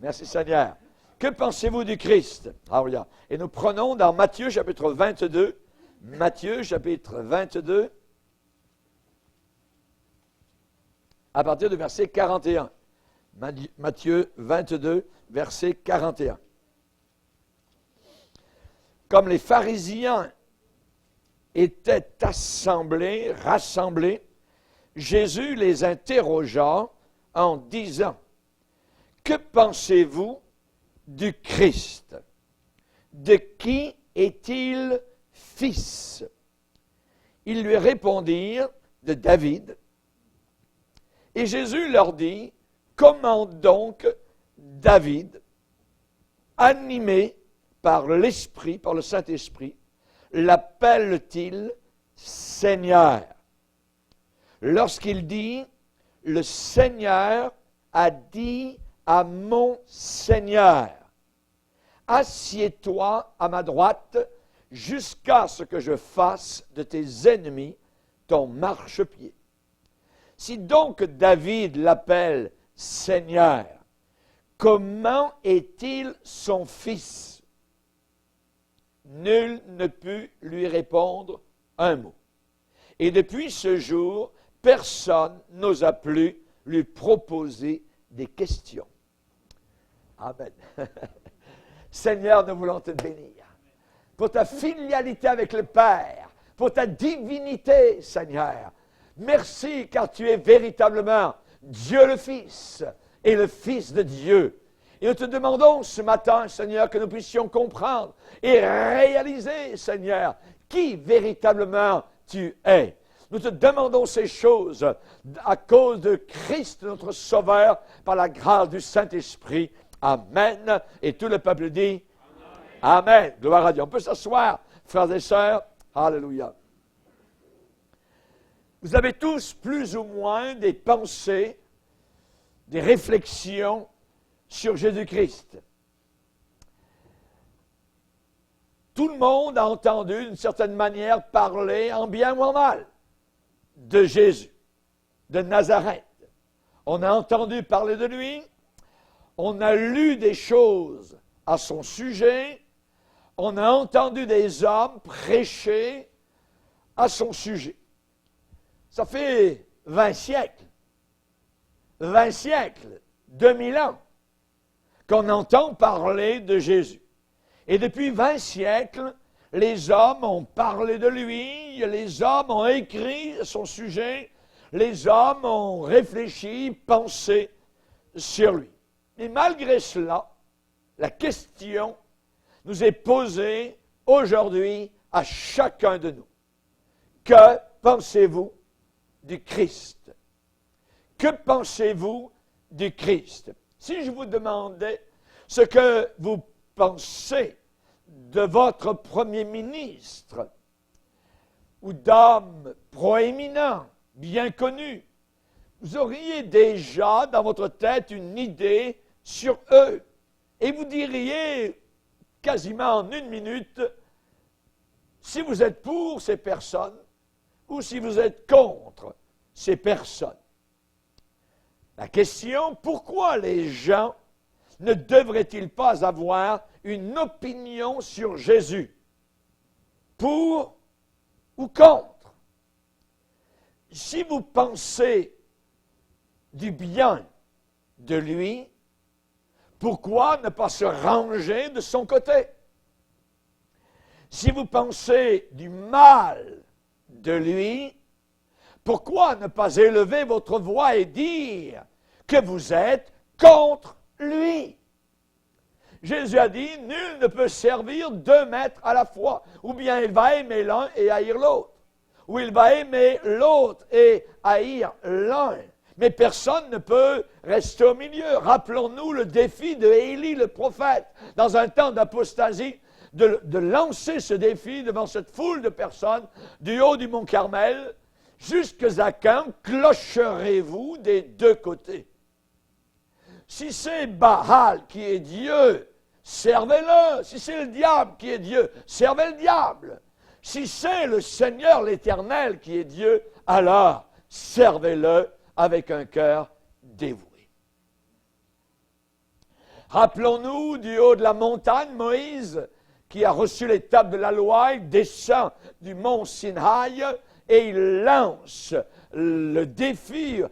Merci Seigneur. Que pensez-vous du Christ? Alléluia. Et nous prenons dans Matthieu chapitre 22. Matthieu chapitre 22. À partir du verset 41. Matthieu 22, verset 41. Comme les pharisiens étaient rassemblés, Jésus les interrogea en disant, « Que pensez-vous du Christ? De qui est-il fils? » Ils lui répondirent, « De David. » Et Jésus leur dit, « Comment donc David, animé par l'Esprit, par le Saint-Esprit, l'appelle-t-il Seigneur? Lorsqu'il dit, le Seigneur a dit à mon Seigneur, assieds-toi à ma droite jusqu'à ce que je fasse de tes ennemis ton marchepied. Si donc David l'appelle Seigneur, comment est-il son fils? » Nul ne put lui répondre un mot. Et depuis ce jour, personne n'osa plus lui proposer des questions. Amen. Seigneur, nous voulons te bénir pour ta filialité avec le Père, pour ta divinité, Seigneur. Merci, car tu es véritablement Dieu le Fils et le Fils de Dieu. Et nous te demandons ce matin, Seigneur, que nous puissions comprendre et réaliser, Seigneur, qui véritablement tu es. Nous te demandons ces choses à cause de Christ, notre Sauveur, par la grâce du Saint-Esprit. Amen. Et tout le peuple dit Amen. Amen. Gloire à Dieu. On peut s'asseoir, frères et sœurs. Alléluia. Vous avez tous plus ou moins des pensées, des réflexions sur Jésus-Christ. Tout le monde a entendu, d'une certaine manière, parler en bien ou en mal de Jésus, de Nazareth. On a entendu parler de lui, on a lu des choses à son sujet, on a entendu des hommes prêcher à son sujet. Ça fait 20 siècles, 2000 ans, qu'on entend parler de Jésus. Et depuis 20 siècles, les hommes ont parlé de lui, les hommes ont écrit à son sujet, les hommes ont réfléchi, pensé sur lui. Et malgré cela, la question nous est posée aujourd'hui à chacun de nous. Que pensez-vous du Christ? Que pensez-vous du Christ? Si je vous demandais ce que vous pensez de votre premier ministre ou d'hommes proéminents, bien connus, vous auriez déjà dans votre tête une idée sur eux. Et vous diriez quasiment en une minute si vous êtes pour ces personnes ou si vous êtes contre ces personnes. La question, pourquoi les gens ne devraient-ils pas avoir une opinion sur Jésus? Pour ou contre? Si vous pensez du bien de lui, pourquoi ne pas se ranger de son côté? Si vous pensez du mal de lui, pourquoi ne pas élever votre voix et dire que vous êtes contre lui? Jésus a dit, nul ne peut servir 2 maîtres à la fois. Ou bien il va aimer l'un et haïr l'autre. Ou il va aimer l'autre et haïr l'un. Mais personne ne peut rester au milieu. Rappelons-nous le défi de Élie, le prophète, dans un temps d'apostasie, de lancer ce défi devant cette foule de personnes du haut du mont Carmel. Jusqu'à quand clocherez-vous des 2 côtés? Si c'est Baal qui est Dieu, servez-le. Si c'est le diable qui est Dieu, servez le diable. Si c'est le Seigneur l'Éternel qui est Dieu, alors servez-le avec un cœur dévoué. Rappelons-nous du haut de la montagne, Moïse, qui a reçu les tables de la loi, il descend du mont Sinaï et il lance le défi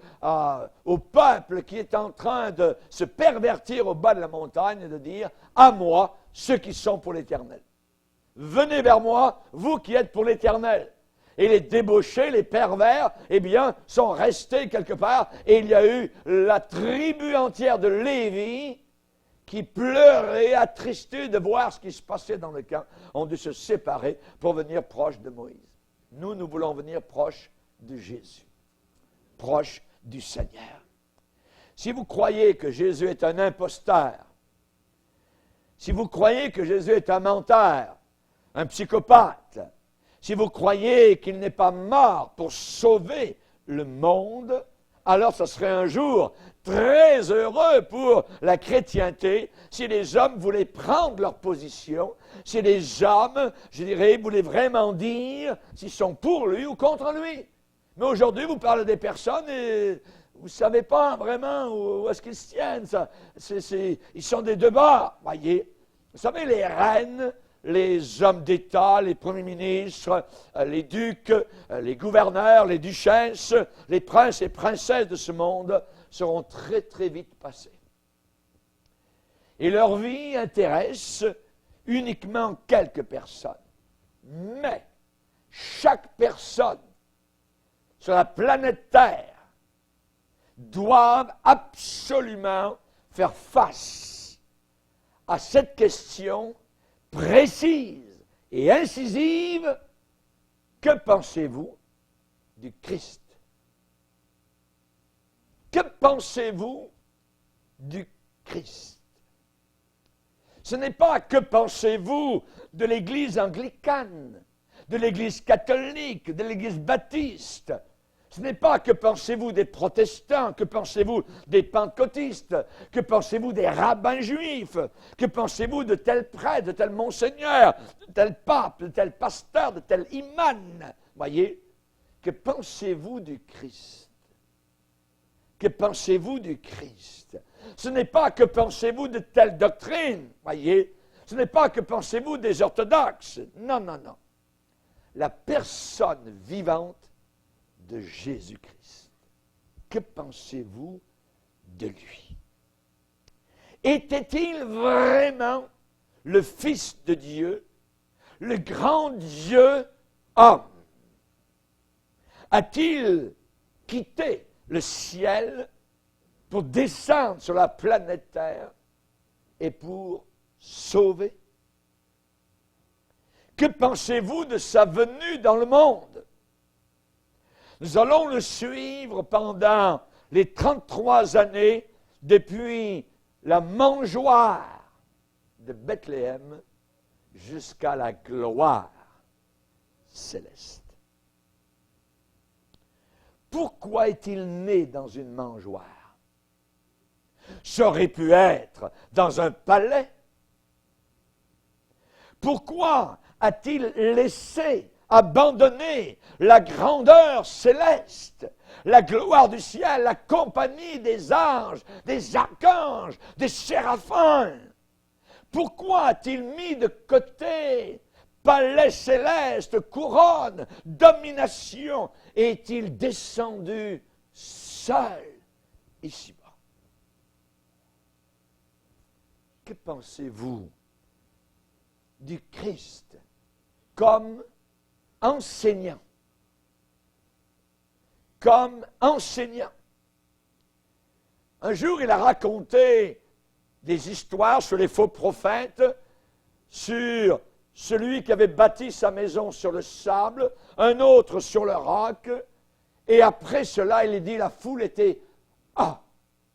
au peuple qui est en train de se pervertir au bas de la montagne et de dire « À moi, ceux qui sont pour l'Éternel. Venez vers moi, vous qui êtes pour l'Éternel. » Et les débauchés, les pervers, eh bien, sont restés quelque part et il y a eu la tribu entière de Lévi qui pleuraient, attristés de voir ce qui se passait dans le camp, ont dû se séparer pour venir proche de Moïse. Nous voulons venir proche de Jésus, proche du Seigneur. Si vous croyez que Jésus est un imposteur, si vous croyez que Jésus est un menteur, un psychopathe, si vous croyez qu'il n'est pas mort pour sauver le monde, alors ce serait un jour très heureux pour la chrétienté si les hommes voulaient prendre leur position, si les hommes, je dirais, voulaient vraiment dire s'ils sont pour lui ou contre lui. Mais aujourd'hui, vous parlez des personnes et vous ne savez pas vraiment où est-ce qu'ils se tiennent. Ils sont des deux bords, voyez. Vous savez, les reines, les hommes d'État, les premiers ministres, les ducs, les gouverneurs, les duchesses, les princes et princesses de ce monde seront très très vite passés. Et leur vie intéresse uniquement quelques personnes. Mais chaque personne sur la planète Terre doit absolument faire face à cette question précise et incisive. Que pensez-vous du Christ? Que pensez-vous du Christ? Ce n'est pas que pensez-vous de l'Église anglicane, de l'Église catholique, de l'Église baptiste. Ce n'est pas que pensez-vous des protestants, que pensez-vous des pentecôtistes, que pensez-vous des rabbins juifs, que pensez-vous de tel prêtre, de tel monseigneur, de tel pape, de tel pasteur, de tel imam. Voyez, que pensez-vous du Christ? Que pensez-vous du Christ? Ce n'est pas que pensez-vous de telle doctrine, voyez. Ce n'est pas que pensez-vous des orthodoxes. Non, non, non. La personne vivante de Jésus-Christ. Que pensez-vous de lui? Était-il vraiment le Fils de Dieu, le grand Dieu homme? A-t-il quitté le ciel pour descendre sur la planète Terre et pour sauver? Que pensez-vous de sa venue dans le monde? Nous allons le suivre pendant les 33 années depuis la mangeoire de Bethléem jusqu'à la gloire céleste. Pourquoi est-il né dans une mangeoire? Ça aurait pu être dans un palais. Pourquoi a-t-il laissé abandonner la grandeur céleste, la gloire du ciel, la compagnie des anges, des archanges, des séraphins? Pourquoi a-t-il mis de côté palais céleste, couronne, domination, et est-il descendu seul ici-bas? Que pensez-vous du Christ comme enseignant? Comme enseignant. Un jour, il a raconté des histoires sur les faux prophètes, sur celui qui avait bâti sa maison sur le sable, un autre sur le roc, et après cela, il dit, la foule était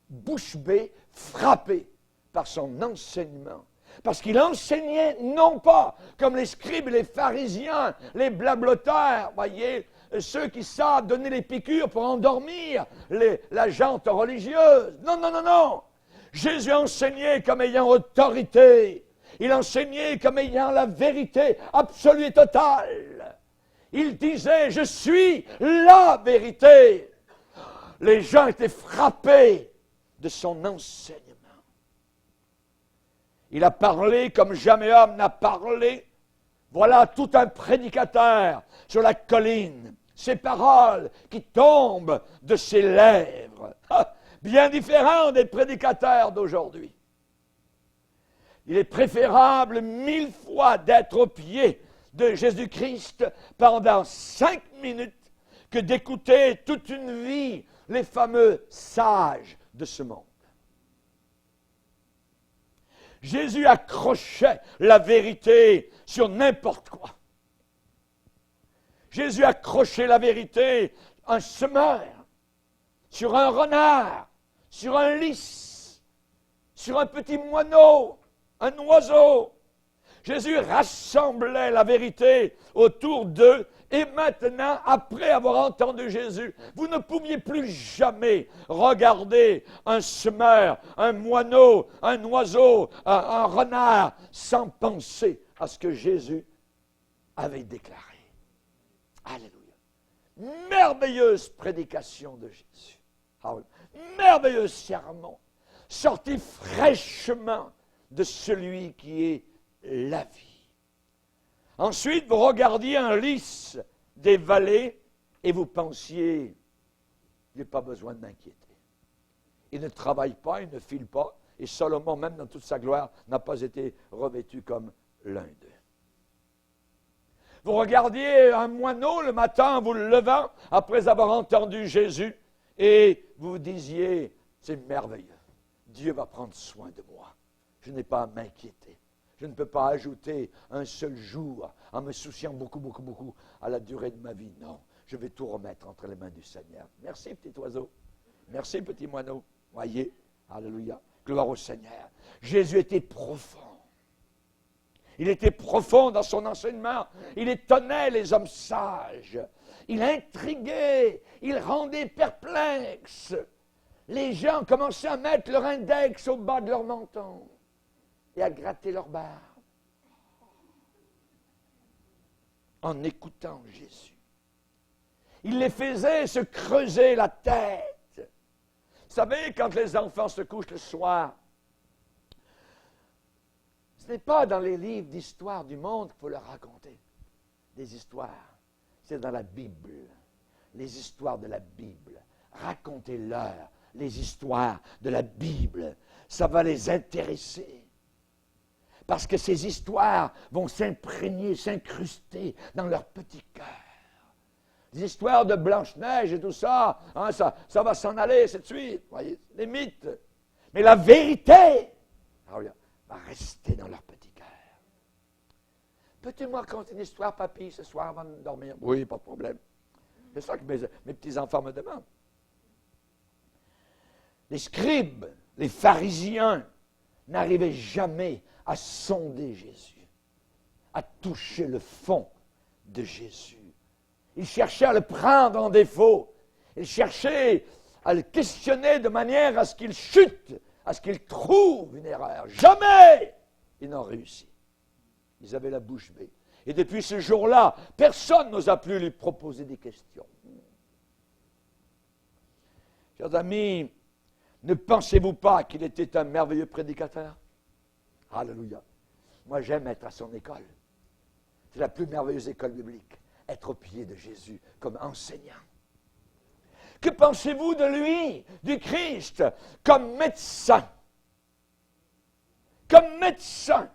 bouche bée, frappée par son enseignement. Parce qu'il enseignait non pas comme les scribes et les pharisiens, les blablateurs, voyez, ceux qui savent donner les piqûres pour endormir la gente religieuse. Non, non, non, non. Jésus enseignait comme ayant autorité. Il enseignait comme ayant la vérité absolue et totale. Il disait, je suis la vérité. Les gens étaient frappés de son enseignement. Il a parlé comme jamais homme n'a parlé. Voilà tout un prédicateur sur la colline. Ces paroles qui tombent de ses lèvres. Bien différent des prédicateurs d'aujourd'hui. Il est préférable 1000 fois d'être au pied de Jésus-Christ pendant 5 minutes que d'écouter toute une vie les fameux sages de ce monde. Jésus accrochait la vérité sur n'importe quoi. Jésus accrochait la vérité, un semeur, sur un renard, sur un lys, sur un petit moineau, un oiseau. Jésus rassemblait la vérité autour d'eux. Et maintenant, après avoir entendu Jésus, vous ne pouviez plus jamais regarder un semeur, un moineau, un oiseau, un renard, sans penser à ce que Jésus avait déclaré. Alléluia. Merveilleuse prédication de Jésus. Merveilleux sermon, sorti fraîchement de celui qui est la vie. Ensuite, vous regardiez un lys des vallées et vous pensiez, il n'y a pas besoin de m'inquiéter. Il ne travaille pas, il ne file pas, et Salomon, même dans toute sa gloire, n'a pas été revêtu comme l'un d'eux. Vous regardiez un moineau le matin en vous levant, après avoir entendu Jésus, et vous vous disiez, c'est merveilleux, Dieu va prendre soin de moi, je n'ai pas à m'inquiéter. Je ne peux pas ajouter un seul jour en me souciant beaucoup à la durée de ma vie. Non, je vais tout remettre entre les mains du Seigneur. Merci, petit oiseau. Merci, petit moineau. Voyez, alléluia. Gloire au Seigneur. Jésus était profond. Il était profond dans son enseignement. Il étonnait les hommes sages. Il intriguait. Il rendait perplexes. Les gens commençaient à mettre leur index au bas de leur menton et à gratter leur barbe en écoutant Jésus. Il les faisait se creuser la tête. Vous savez, quand les enfants se couchent le soir, ce n'est pas dans les livres d'histoire du monde qu'il faut leur raconter des histoires. C'est dans la Bible. Les histoires de la Bible. Racontez-leur les histoires de la Bible. Ça va les intéresser. Parce que ces histoires vont s'imprégner, s'incruster dans leur petit cœur. Les histoires de Blanche-Neige et tout ça, hein, ça va s'en aller, ainsi de suite. Voyez, les mythes. Mais la vérité va rester dans leur petit cœur. Peux-tu me raconter une histoire, papy, ce soir avant de dormir? Oui, pas de problème. C'est ça que mes petits-enfants me demandent. Les scribes, les pharisiens, n'arrivaient jamais à sonder Jésus, à toucher le fond de Jésus. Ils cherchaient à le prendre en défaut. Ils cherchaient à le questionner de manière à ce qu'il chute, à ce qu'il trouve une erreur. Jamais ils n'ont réussi. Ils avaient la bouche bée. Et depuis ce jour-là, personne n'osa plus lui proposer des questions. Chers amis, ne pensez-vous pas qu'il était un merveilleux prédicateur? Alléluia. Moi, j'aime être à son école. C'est la plus merveilleuse école biblique. Être au pied de Jésus comme enseignant. Que pensez-vous de lui, du Christ, comme médecin? Comme médecin.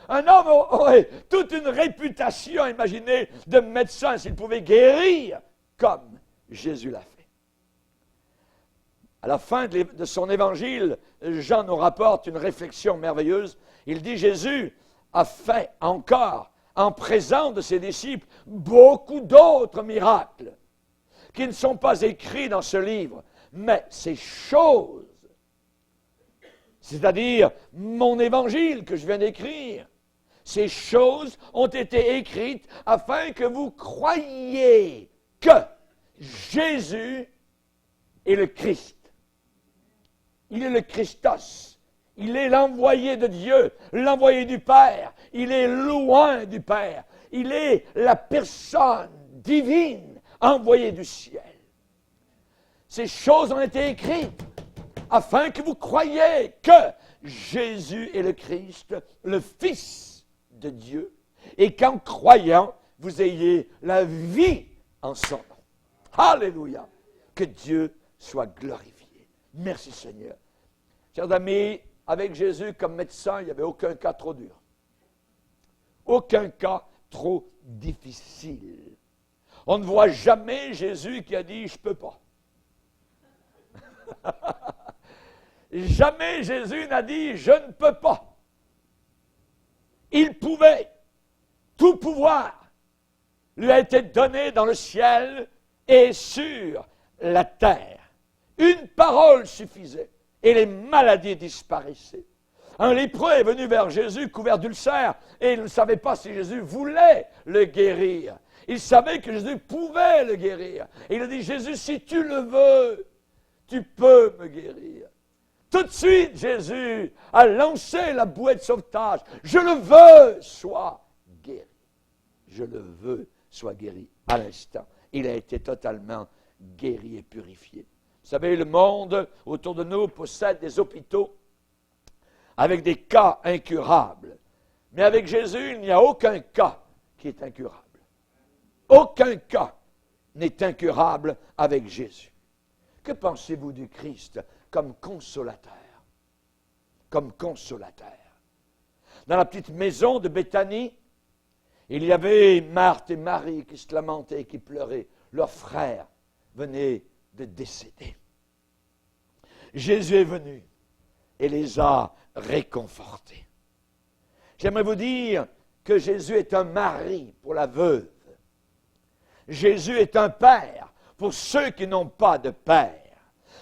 Un homme aurait toute une réputation, imaginez, de médecin s'il pouvait guérir comme Jésus l'a fait. À la fin de son évangile, Jean nous rapporte une réflexion merveilleuse. Il dit, Jésus a fait encore, en présence de ses disciples, beaucoup d'autres miracles qui ne sont pas écrits dans ce livre. Mais ces choses, c'est-à-dire mon évangile que je viens d'écrire, ces choses ont été écrites afin que vous croyiez que Jésus est le Christ. Il est le Christos. Il est l'envoyé de Dieu, l'envoyé du Père. Il est loin du Père. Il est la personne divine envoyée du ciel. Ces choses ont été écrites afin que vous croyiez que Jésus est le Christ, le Fils de Dieu, et qu'en croyant, vous ayez la vie en son nom. Alléluia! Que Dieu soit glorifié. Merci Seigneur. Chers amis, avec Jésus comme médecin, il n'y avait aucun cas trop dur. Aucun cas trop difficile. On ne voit jamais Jésus qui a dit « je ne peux pas ». Jamais Jésus n'a dit « je ne peux pas ». Il pouvait. Tout pouvoir lui a été donné dans le ciel et sur la terre. Une parole suffisait et les maladies disparaissaient. Un lépreux est venu vers Jésus couvert d'ulcères et il ne savait pas si Jésus voulait le guérir. Il savait que Jésus pouvait le guérir. Et il a dit, Jésus, si tu le veux, tu peux me guérir. Tout de suite, Jésus a lancé la bouée de sauvetage. Je le veux, sois guéri. Je le veux, sois guéri. À l'instant, il a été totalement guéri et purifié. Vous savez, le monde autour de nous possède des hôpitaux avec des cas incurables. Mais avec Jésus, il n'y a aucun cas qui est incurable. Aucun cas n'est incurable avec Jésus. Que pensez-vous du Christ comme consolateur? Comme consolateur. Dans la petite maison de Béthanie, il y avait Marthe et Marie qui se lamentaient et qui pleuraient. Leur frère venait de décéder. Jésus est venu et les a réconfortés. J'aimerais vous dire que Jésus est un mari pour la veuve. Jésus est un père pour ceux qui n'ont pas de père.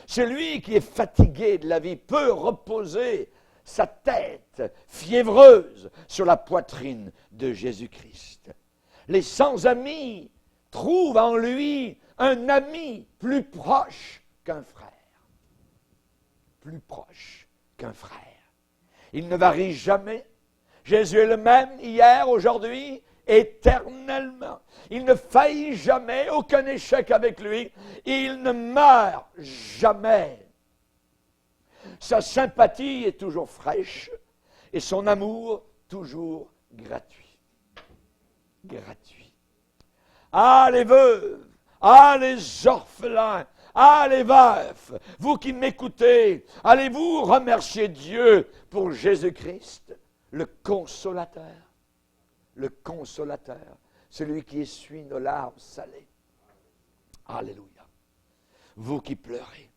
Celui qui est fatigué de la vie peut reposer sa tête fiévreuse sur la poitrine de Jésus-Christ. Les sans-amis trouvent en lui un ami plus proche qu'un frère. Plus proche qu'un frère. Il ne varie jamais. Jésus est le même hier, aujourd'hui, éternellement. Il ne faillit jamais, aucun échec avec lui. Il ne meurt jamais. Sa sympathie est toujours fraîche et son amour toujours gratuit. Gratuit. Ah, les veuves, ah, les orphelins, ah, les veufs, vous qui m'écoutez, allez-vous remercier Dieu pour Jésus-Christ, le consolateur. Le consolateur, celui qui essuie nos larmes salées. Alléluia. Vous qui pleurez.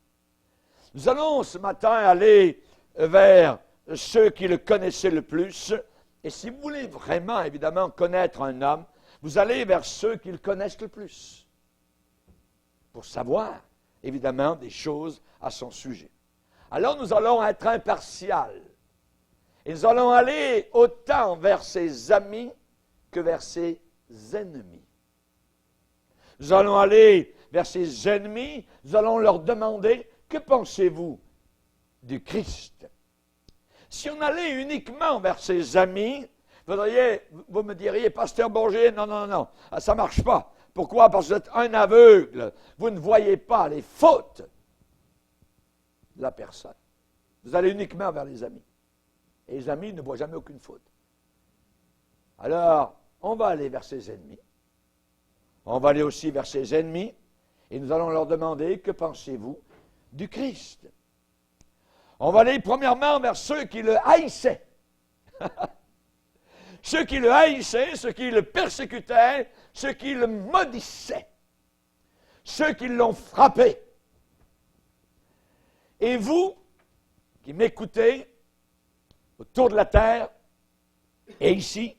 Nous allons ce matin aller vers ceux qui le connaissaient le plus. Et si vous voulez vraiment, évidemment, connaître un homme, vous allez vers ceux qui le connaissent le plus. Pour savoir, évidemment, des choses à son sujet. Alors nous allons être impartials. Et nous allons aller autant vers ses amis que vers ses ennemis. Nous allons aller vers ses ennemis, nous allons leur demander, que pensez-vous du Christ? Si on allait uniquement vers ses amis, vous me diriez, Pasteur Bourget, non, ça ne marche pas. Pourquoi? Parce que vous êtes un aveugle. Vous ne voyez pas les fautes de la personne. Vous allez uniquement vers les amis. Et les amis ne voient jamais aucune faute. Alors, on va aller vers ses ennemis. On va aller aussi vers ses ennemis. Et nous allons leur demander, que pensez-vous du Christ? On va aller premièrement vers ceux qui le haïssaient. Ceux qui le haïssaient, ceux qui le persécutaient, ceux qui le maudissaient. Ceux qui l'ont frappé. Et vous, qui m'écoutez, autour de la terre, et ici,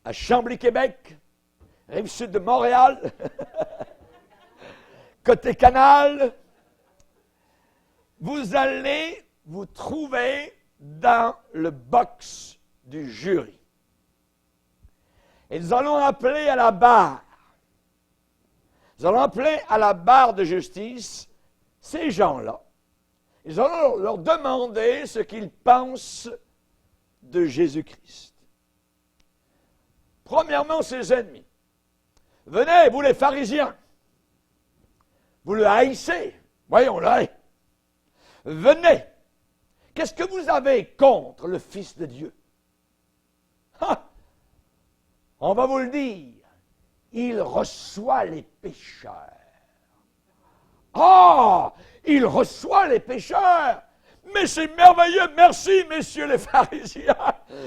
à Chambly-Québec, Rive-Sud de Montréal, côté canal, vous allez vous trouver dans le box du jury. Et nous allons appeler à la barre. Nous allons appeler à la barre de justice ces gens-là. Nous allons leur demander ce qu'ils pensent de Jésus-Christ. Premièrement, ses ennemis. Venez, vous les pharisiens. Vous le haïssez. Voyons, là. Venez. Qu'est-ce que vous avez contre le Fils de Dieu? Ah! On va vous le dire. Il reçoit les pécheurs. Ah! Il reçoit les pécheurs. Mais c'est merveilleux. Merci, messieurs les pharisiens.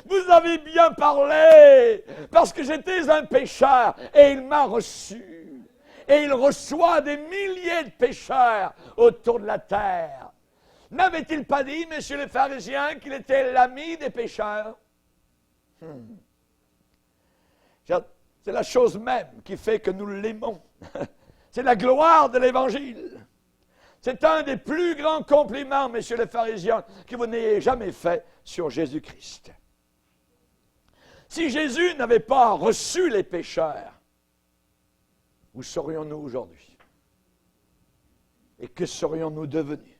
Vous avez bien parlé. Parce que j'étais un pécheur et il m'a reçu. Et il reçoit des milliers de pécheurs autour de la terre. N'avait-il pas dit, messieurs les pharisiens, qu'il était l'ami des pécheurs? C'est la chose même qui fait que nous l'aimons. C'est la gloire de l'Évangile. C'est un des plus grands compliments, messieurs les pharisiens, que vous n'ayez jamais fait sur Jésus-Christ. Si Jésus n'avait pas reçu les pécheurs, où serions-nous aujourd'hui? Et que serions-nous devenus?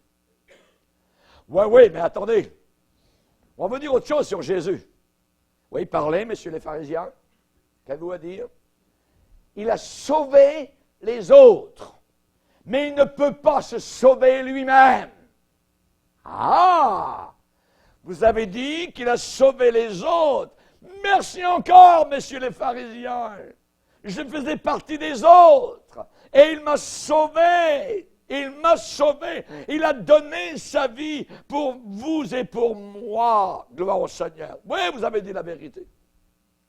Oui, mais attendez. On va vous dire autre chose sur Jésus. Oui, parlez, messieurs les pharisiens. Qu'avez-vous à dire? Il a sauvé les autres, mais il ne peut pas se sauver lui-même. Ah! Vous avez dit qu'il a sauvé les autres. Merci encore, messieurs les pharisiens. Je faisais partie des autres, et il m'a sauvé. Il m'a sauvé. Il a donné sa vie pour vous et pour moi. Gloire au Seigneur. Oui, vous avez dit la vérité.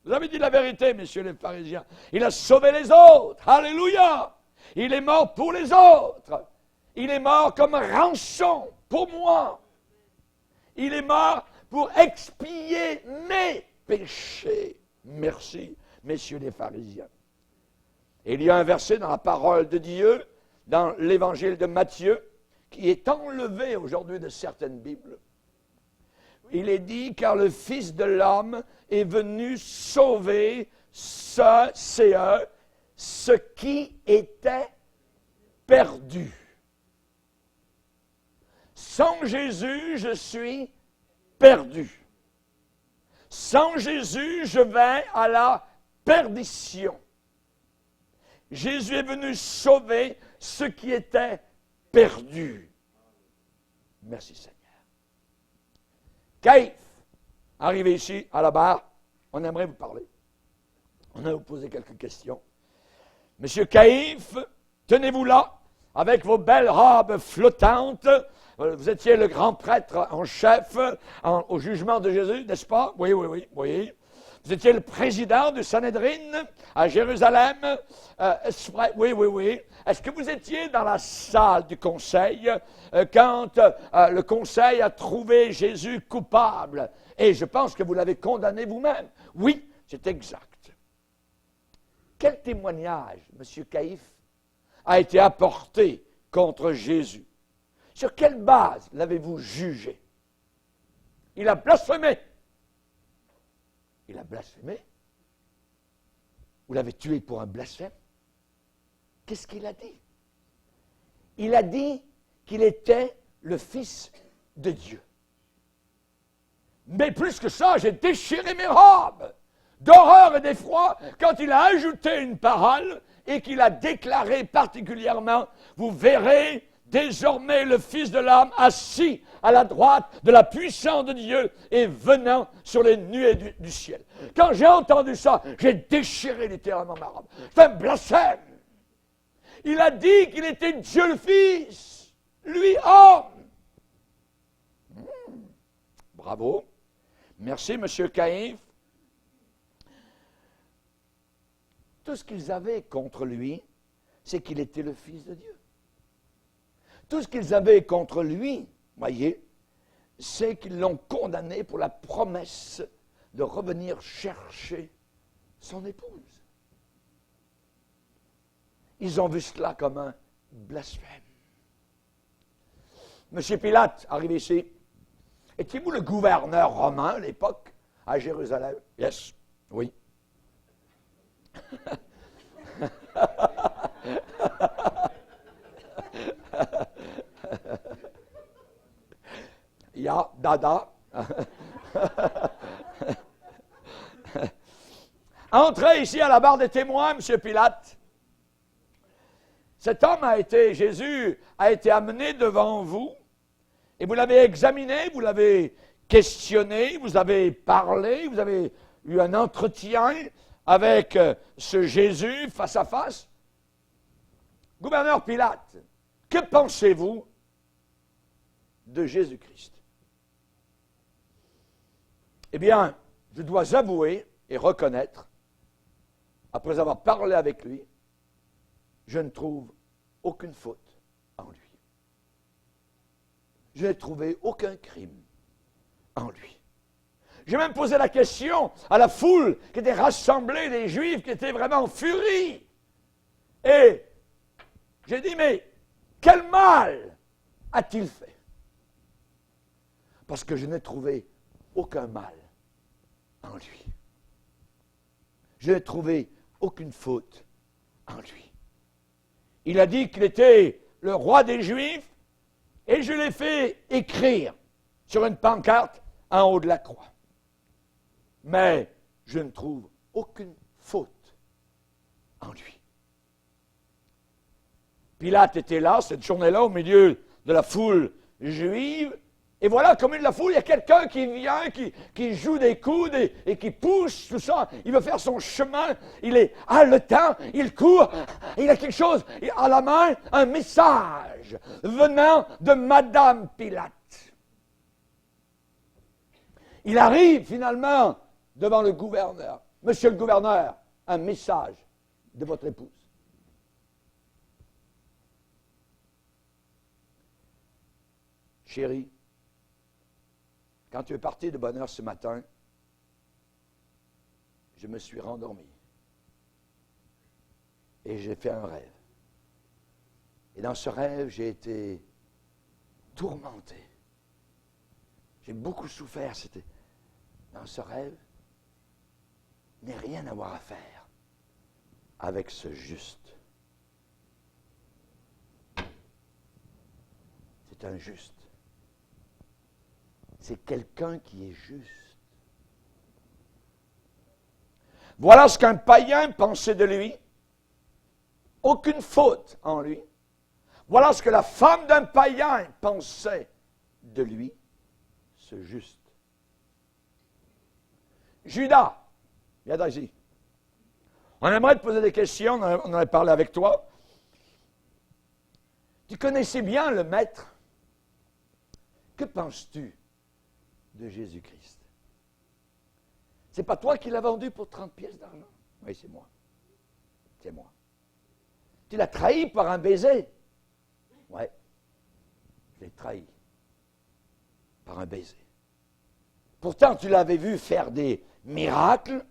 Vous avez dit la vérité, messieurs les pharisiens. Il a sauvé les autres. Alléluia. Il est mort pour les autres. Il est mort comme rançon pour moi. Il est mort pour expier mes péchés. Merci, messieurs les pharisiens. Et il y a un verset dans la parole de Dieu, dans l'évangile de Matthieu, qui est enlevé aujourd'hui de certaines Bibles. Il est dit, car le Fils de l'homme est venu sauver ce qui était perdu. Sans Jésus, je suis perdu. Sans Jésus, je vais à la perdition. Jésus est venu sauver ce qui était perdu. Merci Seigneur. Caïphe, arrivé ici à la barre, on aimerait vous parler. On aimerait vous poser quelques questions. Monsieur Caïphe, tenez-vous là, avec vos belles robes flottantes. Vous étiez le grand prêtre en chef au jugement de Jésus, n'est-ce pas? Oui. Vous étiez le président du Sanhédrin à Jérusalem. Oui. Est-ce que vous étiez dans la salle du conseil quand le conseil a trouvé Jésus coupable? Et je pense que vous l'avez condamné vous-même. Oui, c'est exact. Quel témoignage, M. Caïphe, a été apporté contre Jésus? Sur quelle base l'avez-vous jugé? Il a blasphémé. Il a blasphémé? Vous l'avez tué pour un blasphème? Qu'est-ce qu'il a dit? Il a dit qu'il était le Fils de Dieu. Mais plus que ça, j'ai déchiré mes robes d'horreur et d'effroi quand il a ajouté une parole et qu'il a déclaré particulièrement, vous verrez désormais le Fils de l'homme assis à la droite de la puissance de Dieu et venant sur les nuées du ciel. Quand j'ai entendu ça, j'ai déchiré littéralement ma robe. C'est un blasphème. Il a dit qu'il était Dieu le Fils, lui homme. Bravo. Merci, Monsieur Caïphe. Tout ce qu'ils avaient contre lui, c'est qu'il était le Fils de Dieu. Tout ce qu'ils avaient contre lui, voyez, c'est qu'ils l'ont condamné pour la promesse de revenir chercher son épouse. Ils ont vu cela comme un blasphème. Monsieur Pilate, arrivé ici, étiez-vous le gouverneur romain à l'époque, à Jérusalem? Yes, oui. Ya, dada. Entrez ici à la barre des témoins, M. Pilate. Cet homme Jésus a été amené devant vous, Et vous l'avez examiné, vous l'avez questionné, vous avez parlé, vous avez eu un entretien avec ce Jésus face à face. Gouverneur Pilate, que pensez-vous de Jésus-Christ? Eh bien, je dois avouer et reconnaître, après avoir parlé avec lui, je ne trouve aucune faute en lui. Je n'ai trouvé aucun crime en lui. J'ai même posé la question à la foule qui était rassemblée, des Juifs qui étaient vraiment en furie. Et j'ai dit, mais quel mal a-t-il fait? Parce que je n'ai trouvé aucun mal en lui. Je n'ai trouvé aucune faute en lui. Il a dit qu'il était le roi des Juifs et je l'ai fait écrire sur une pancarte en haut de la croix. Mais je ne trouve aucune faute en lui. Pilate était là, cette journée-là, au milieu de la foule juive. Et voilà, comme de la foule, il y a quelqu'un qui vient, qui joue des coudes et qui pousse tout ça. Il veut faire son chemin, il est haletant, il court, il a quelque chose à la main, un message venant de Madame Pilate. Il arrive finalement devant le gouverneur. Monsieur le gouverneur, un message de votre épouse. Chérie, quand tu es parti de bonne heure ce matin, je me suis rendormi. Et j'ai fait un rêve. Et dans ce rêve, j'ai été tourmenté. J'ai beaucoup souffert. C'était dans ce rêve, n'est rien à voir à faire avec ce juste. C'est un juste. C'est quelqu'un qui est juste. Voilà ce qu'un païen pensait de lui. Aucune faute en lui. Voilà ce que la femme d'un païen pensait de lui, ce juste. Judas, viens ici. On aimerait te poser des questions, on en a parlé avec toi. Tu connaissais bien le maître. Que penses-tu de Jésus-Christ? C'est pas toi qui l'as vendu pour 30 pièces d'argent? Oui, c'est moi. C'est moi. Tu l'as trahi par un baiser? Oui, je l'ai trahi par un baiser. Pourtant, tu l'avais vu faire des miracles.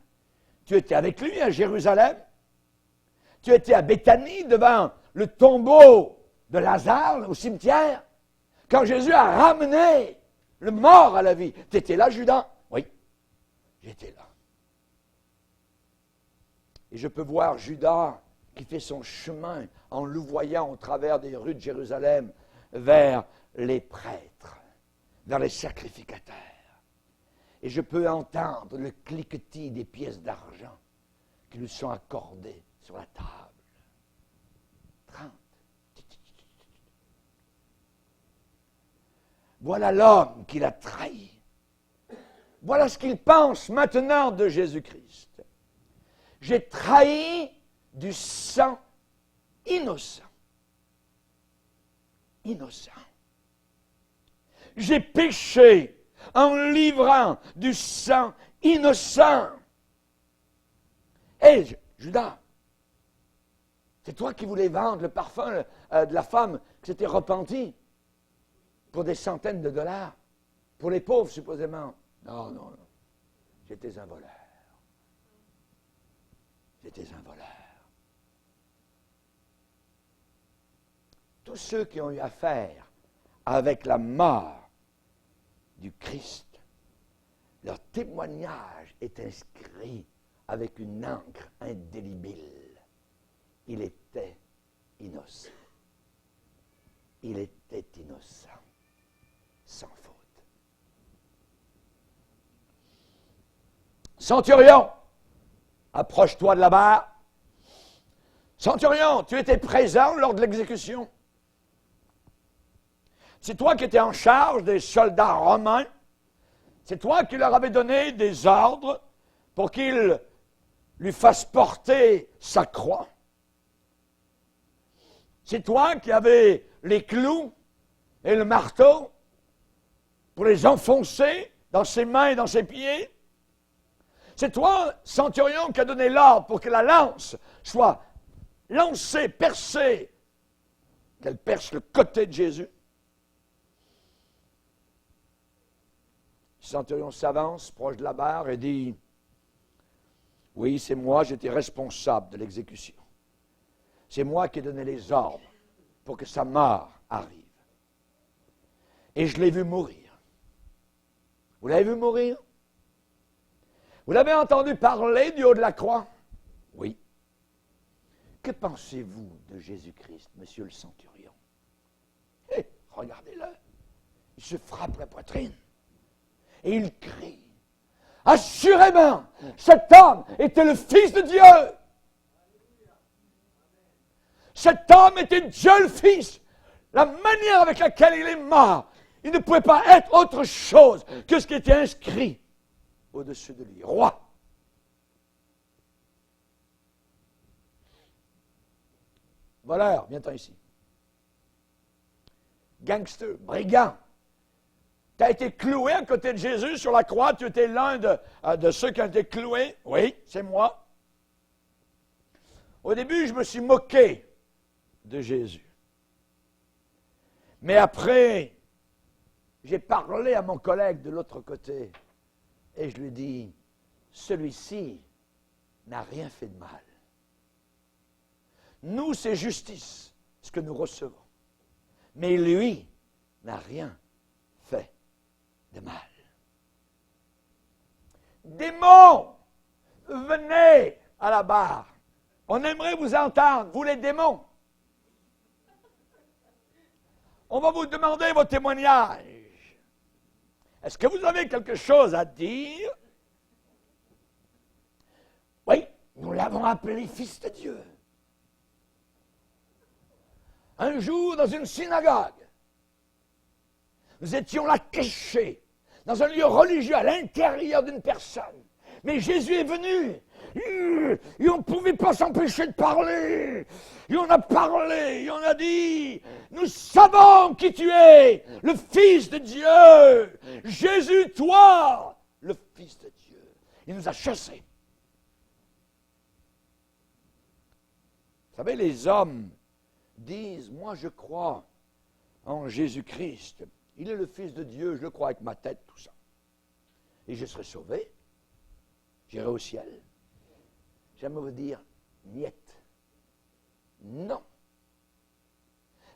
Tu étais avec lui à Jérusalem. Tu étais à Béthanie devant le tombeau de Lazare au cimetière. Quand Jésus a ramené le mort à la vie. Tu étais là, Judas? Oui, j'étais là. Et je peux voir Judas qui fait son chemin en louvoyant au travers des rues de Jérusalem vers les prêtres, vers les sacrificateurs. Et je peux entendre le cliquetis des pièces d'argent qui lui sont accordées sur la table. 30. Voilà l'homme qui l'a trahi. Voilà ce qu'il pense maintenant de Jésus-Christ. J'ai trahi du sang innocent. Innocent. J'ai péché en livrant du sang innocent. Hé, Judas, c'est toi qui voulais vendre le parfum de la femme qui s'était repentie pour des centaines de dollars, pour les pauvres supposément. Non, non, non. J'étais un voleur. J'étais un voleur. Tous ceux qui ont eu affaire avec la mort du Christ, leur témoignage est inscrit avec une encre indélébile. Il était innocent. Il était innocent, sans faute. Centurion, approche-toi de là-bas. Centurion, tu étais présent lors de l'exécution. C'est toi qui étais en charge des soldats romains. C'est toi qui leur avais donné des ordres pour qu'ils lui fassent porter sa croix. C'est toi qui avais les clous et le marteau pour les enfoncer dans ses mains et dans ses pieds. C'est toi, centurion, qui a donné l'ordre pour que la lance soit lancée, percée, qu'elle perce le côté de Jésus. Le centurion s'avance proche de la barre et dit, « Oui, c'est moi, j'étais responsable de l'exécution. C'est moi qui ai donné les ordres pour que sa mort arrive. Et je l'ai vu mourir. » Vous l'avez vu mourir? Vous l'avez entendu parler du haut de la croix? Oui. Que pensez-vous de Jésus-Christ, monsieur le centurion? Eh, regardez-le. Il se frappe la poitrine. Et il crie. Assurément, cet homme était le Fils de Dieu. Cet homme était Dieu le Fils. La manière avec laquelle il est mort, il ne pouvait pas être autre chose que ce qui était inscrit au-dessus de lui. Roi. Voleur, viens-t'en ici. Gangster, brigand. Tu as été cloué à côté de Jésus sur la croix. Tu étais l'un de ceux qui ont été cloués. Oui, c'est moi. Au début, je me suis moqué de Jésus. Mais après, j'ai parlé à mon collègue de l'autre côté et je lui ai dit, celui-ci n'a rien fait de mal. Nous, c'est justice, ce que nous recevons. Mais lui n'a rien fait de mal. Démons, venez à la barre. On aimerait vous entendre, vous les démons. On va vous demander vos témoignages. Est-ce que vous avez quelque chose à dire? Oui, nous l'avons appelé Fils de Dieu. Un jour, dans une synagogue, nous étions là cachés, dans un lieu religieux, à l'intérieur d'une personne. Mais Jésus est venu, et on ne pouvait pas s'empêcher de parler. Et on a parlé, et on a dit, nous savons qui tu es, le Fils de Dieu. Jésus, toi, le Fils de Dieu. Il nous a chassés. Vous savez, les hommes disent, moi je crois en Jésus-Christ. Il est le Fils de Dieu, je le crois avec ma tête, tout ça. Et je serai sauvé. J'irai au ciel. J'aimerais vous dire, niet. Non.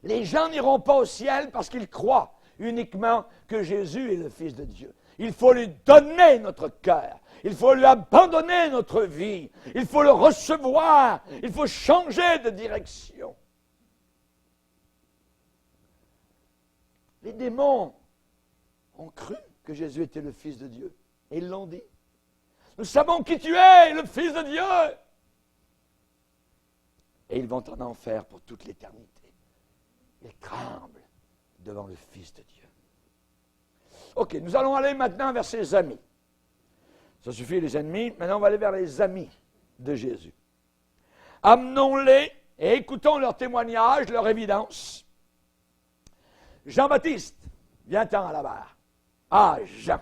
Les gens n'iront pas au ciel parce qu'ils croient uniquement que Jésus est le Fils de Dieu. Il faut lui donner notre cœur. Il faut lui abandonner notre vie. Il faut le recevoir. Il faut changer de direction. Les démons ont cru que Jésus était le Fils de Dieu. Et ils l'ont dit. Nous savons qui tu es, le Fils de Dieu. Et ils vont en enfer pour toute l'éternité. Ils tremblent devant le Fils de Dieu. Ok, nous allons aller maintenant vers ses amis. Ça suffit les ennemis, maintenant on va aller vers les amis de Jésus. Amenons-les et écoutons leur témoignage, leur évidence. Jean-Baptiste, viens-t'en à la barre. Ah, Jean,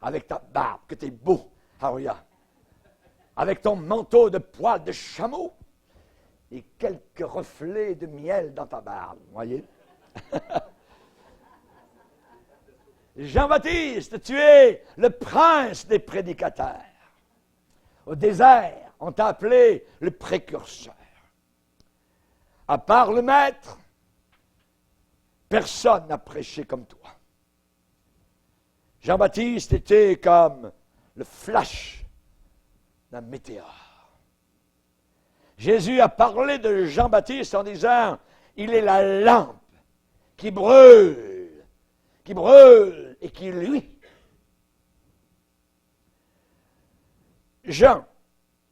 avec ta barbe, que t'es beau. Ah, regarde. Avec ton manteau de poils de chameau et quelques reflets de miel dans ta barbe, voyez? Jean-Baptiste, tu es le prince des prédicateurs. Au désert, on t'a appelé le précurseur. À part le maître, personne n'a prêché comme toi. Jean-Baptiste était comme le flash d'un météore. Jésus a parlé de Jean-Baptiste en disant, il est la lampe qui brûle et qui luit. Jean,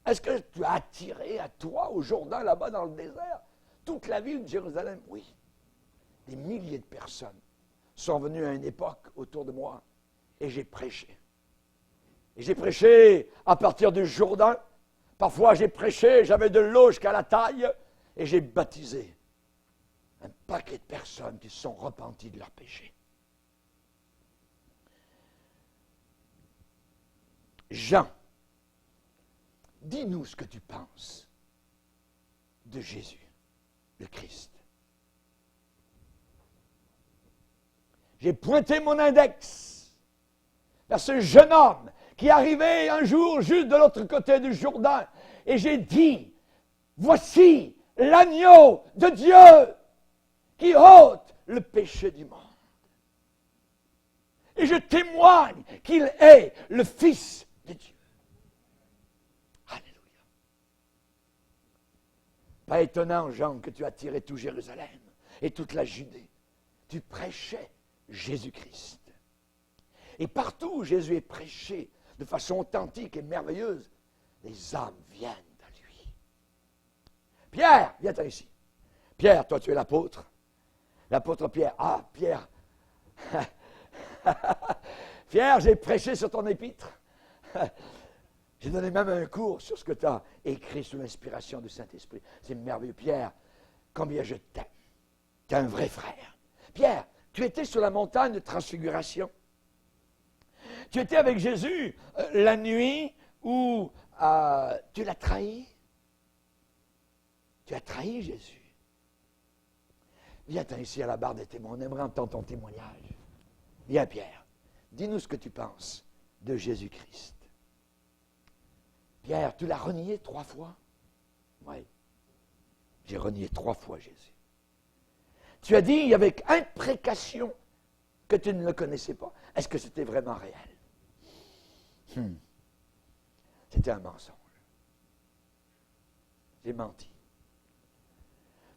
est-ce que tu as attiré à toi au Jourdain, là-bas dans le désert, toute la ville de Jérusalem? Oui. Des milliers de personnes sont venus à une époque autour de moi et j'ai prêché. Et j'ai prêché à partir du Jourdain. Parfois j'ai prêché, j'avais de l'eau jusqu'à la taille et j'ai baptisé un paquet de personnes qui se sont repenties de leurs péchés. Jean, dis-nous ce que tu penses de Jésus, le Christ. J'ai pointé mon index vers ce jeune homme qui arrivait un jour juste de l'autre côté du Jourdain et j'ai dit, voici l'agneau de Dieu qui ôte le péché du monde. Et je témoigne qu'il est le Fils de Dieu. Alléluia. Pas étonnant, Jean, que tu as tiré tout Jérusalem et toute la Judée. Tu prêchais Jésus-Christ. Et partout où Jésus est prêché de façon authentique et merveilleuse, les âmes viennent à lui. Pierre, viens-t'en ici. Pierre, toi tu es l'apôtre. L'apôtre Pierre. Ah, Pierre. Pierre, j'ai prêché sur ton épître. J'ai donné même un cours sur ce que tu as écrit sous l'inspiration du Saint-Esprit. C'est merveilleux. Pierre, combien je t'aime. Tu es un vrai frère. Pierre, tu étais sur la montagne de transfiguration. Tu étais avec Jésus la nuit où tu l'as trahi. Tu as trahi Jésus. Viens-t'en ici à la barre des témoins. On aimerait entendre ton témoignage. Viens Pierre, dis-nous ce que tu penses de Jésus-Christ. Pierre, tu l'as renié 3 fois? Oui. J'ai renié 3 fois Jésus. Tu as dit avec imprécation que tu ne le connaissais pas. Est-ce que c'était vraiment réel? C'était un mensonge. J'ai menti.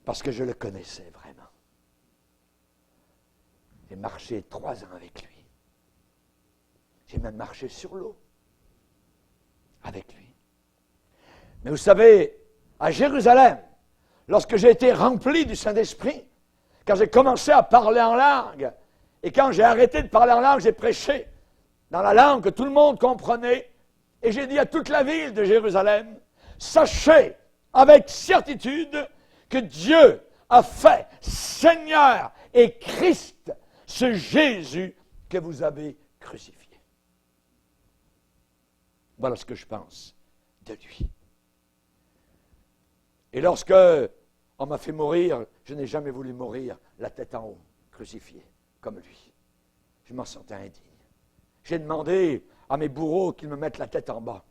Parce que je le connaissais vraiment. J'ai marché 3 ans avec lui. J'ai même marché sur l'eau avec lui. Mais vous savez, à Jérusalem, lorsque j'ai été rempli du Saint-Esprit, quand j'ai commencé à parler en langue, et quand j'ai arrêté de parler en langue, j'ai prêché dans la langue que tout le monde comprenait, et j'ai dit à toute la ville de Jérusalem, sachez avec certitude que Dieu a fait Seigneur et Christ ce Jésus que vous avez crucifié. Voilà ce que je pense de lui. Et lorsque on m'a fait mourir, je n'ai jamais voulu mourir la tête en haut, crucifié, comme lui. Je m'en sentais indigne. J'ai demandé à mes bourreaux qu'ils me mettent la tête en bas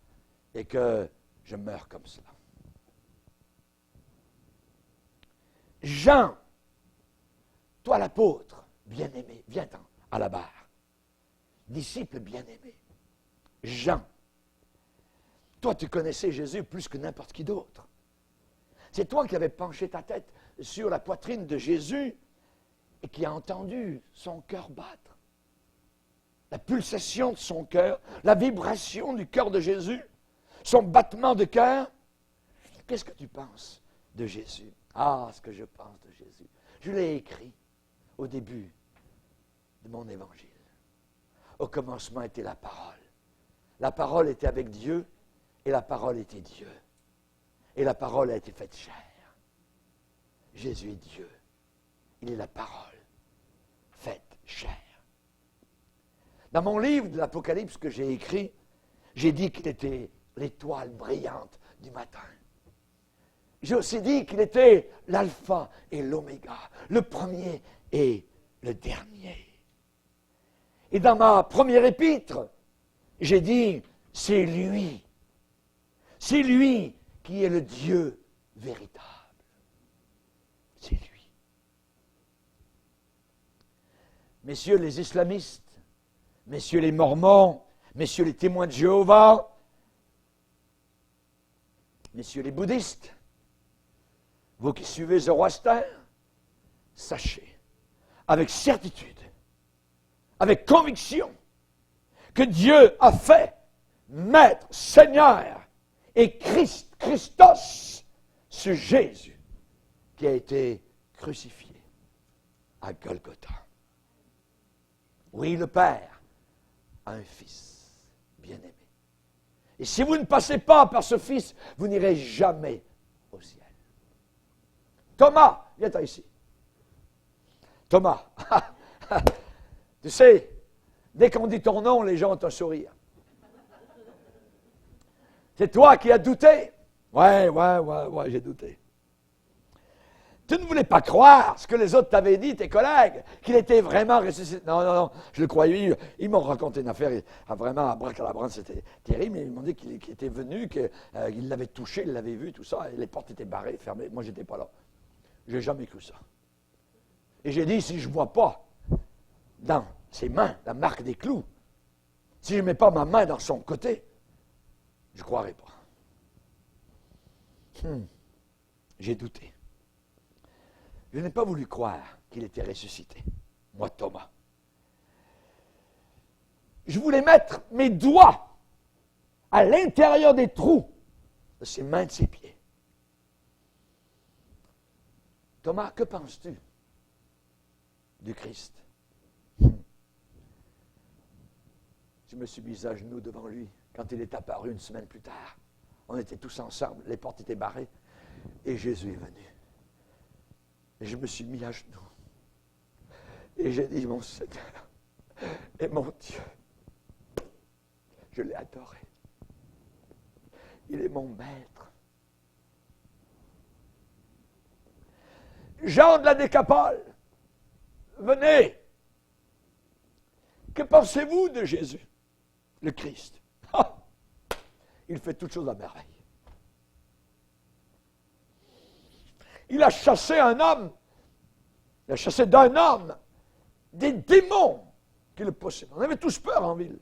et que je meure comme cela. Jean, toi l'apôtre, bien-aimé, viens-t'en à la barre. Disciple bien-aimé. Jean, toi tu connaissais Jésus plus que n'importe qui d'autre. C'est toi qui avais penché ta tête sur la poitrine de Jésus et qui a entendu son cœur battre. La pulsation de son cœur, la vibration du cœur de Jésus, son battement de cœur. Qu'est-ce que tu penses de Jésus? Ah, ce que je pense de Jésus. Je l'ai écrit au début de mon évangile. Au commencement était la parole. La parole était avec Dieu et la parole était Dieu. Et la parole a été faite chair. Jésus est Dieu. Il est la parole faite chair. Dans mon livre de l'Apocalypse que j'ai écrit, j'ai dit qu'il était l'étoile brillante du matin. J'ai aussi dit qu'il était l'alpha et l'oméga, le premier et le dernier. Et dans ma première épître, j'ai dit, c'est lui qui est le Dieu véritable. C'est lui. Messieurs les islamistes, messieurs les mormons, messieurs les témoins de Jéhovah, messieurs les bouddhistes, vous qui suivez Zoroaster, sachez avec certitude, avec conviction, que Dieu a fait Maître, Seigneur et Christos, ce Jésus qui a été crucifié à Golgotha. Oui, le Père a un Fils bien-aimé. Et si vous ne passez pas par ce Fils, vous n'irez jamais au ciel. Thomas, viens-t'en ici. Thomas, tu sais, dès qu'on dit ton nom, les gens ont un sourire. C'est toi qui as douté. Ouais, j'ai douté. Tu ne voulais pas croire ce que les autres t'avaient dit, tes collègues, qu'il était vraiment ressuscité. Non, je le croyais. Ils m'ont raconté une affaire, vraiment, à Bracalabran, c'était terrible, mais ils m'ont dit qu'il était venu, qu'il l'avait touché, il l'avait vu, tout ça, et les portes étaient barrées, fermées. Moi, je n'étais pas là. Je n'ai jamais cru ça. Et j'ai dit, si je ne vois pas dans ses mains la marque des clous, si je ne mets pas ma main dans son côté, je ne croirai pas. J'ai douté. Je n'ai pas voulu croire qu'il était ressuscité, moi Thomas. Je voulais mettre mes doigts à l'intérieur des trous de ses mains et de ses pieds. Thomas, que penses-tu du Christ? Je me suis mis à genoux devant lui quand il est apparu une semaine plus tard. On était tous ensemble, les portes étaient barrées, et Jésus est venu. Et je me suis mis à genoux. Et j'ai dit, mon Seigneur et mon Dieu, je l'ai adoré. Il est mon maître. Jean de la Décapole, venez. Que pensez-vous de Jésus, le Christ? Il fait toutes choses à merveille. Il a chassé un homme, il a chassé d'un homme des démons qui le possédaient. On avait tous peur en ville.